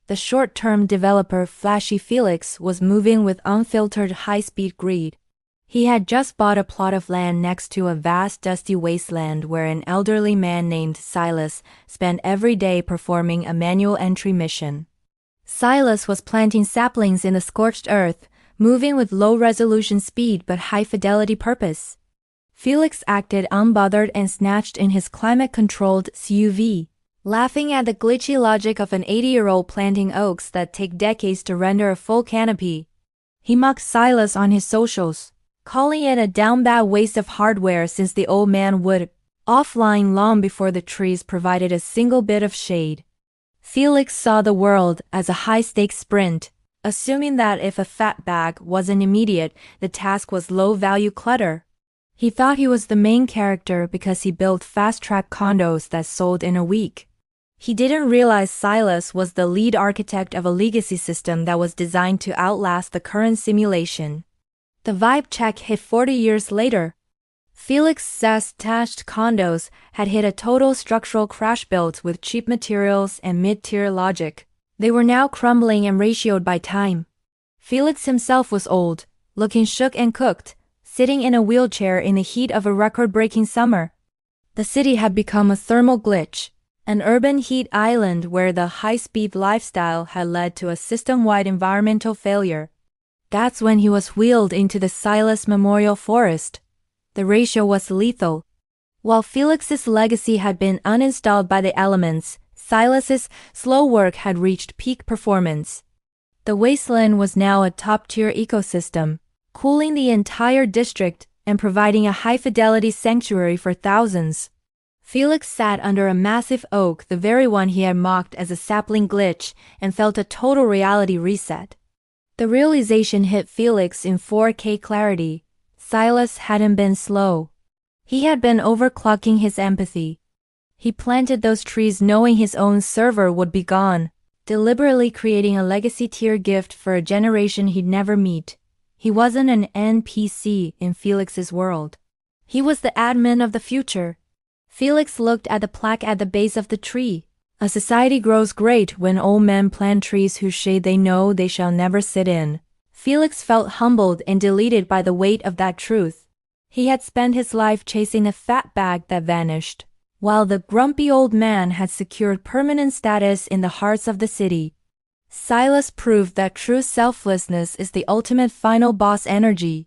The short-term developer Flashy Felix was moving with unfiltered high-speed greed. He had just bought a plot of land next to a vast dusty wasteland where an elderly man named Silas spent every day performing a manual entry mission. Silas was planting saplings in the scorched earth, moving with low-resolution speed but high-fidelity purpose. Felix acted unbothered and snatched in his climate-controlled SUV, laughing at the glitchy logic of an 80-year-old planting oaks that take decades to render a full canopy. He mocked Silas on his socials, calling it a down-bad waste of hardware since the old man would offline long before the trees provided a single bit of shade. Felix saw the world as a high-stakes sprint, assuming that if a fat bag wasn't immediate, the task was low-value clutter. He thought he was the main character because he built fast-track condos that sold in a week. He didn't realize Silas was the lead architect of a legacy system that was designed to outlast the current simulation. The vibe check hit 40 years later. Felix's attached condos had hit a total structural crash built with cheap materials and mid-tier logic. They were now crumbling and ratioed by time. Felix himself was old, looking shook and cooked, sitting in a wheelchair in the heat of a record-breaking summer. The city had become a thermal glitch, an urban heat island where the high-speed lifestyle had led to a system-wide environmental failure. That's when he was wheeled into the Silas Memorial Forest. The ratio was lethal. While Felix's legacy had been uninstalled by the elements, Silas's slow work had reached peak performance. The wasteland was now a top-tier ecosystem, cooling the entire district and providing a high-fidelity sanctuary for thousands. Felix sat under a massive oak, the very one he had mocked as a sapling glitch, and felt a total reality reset. The realization hit Felix in 4K clarity. Silas hadn't been slow. He had been overclocking his empathy. He planted those trees knowing his own server would be gone, deliberately creating a legacy tier gift for a generation he'd never meet. He wasn't an NPC in Felix's world. He was the admin of the future. Felix looked at the plaque at the base of the tree. A society grows great when old men plant trees whose shade they know they shall never sit in. Felix felt humbled and delighted by the weight of that truth. He had spent his life chasing a fat bag that vanished, while the grumpy old man had secured permanent status in the hearts of the city. Silas proved that true selflessness is the ultimate final boss energy.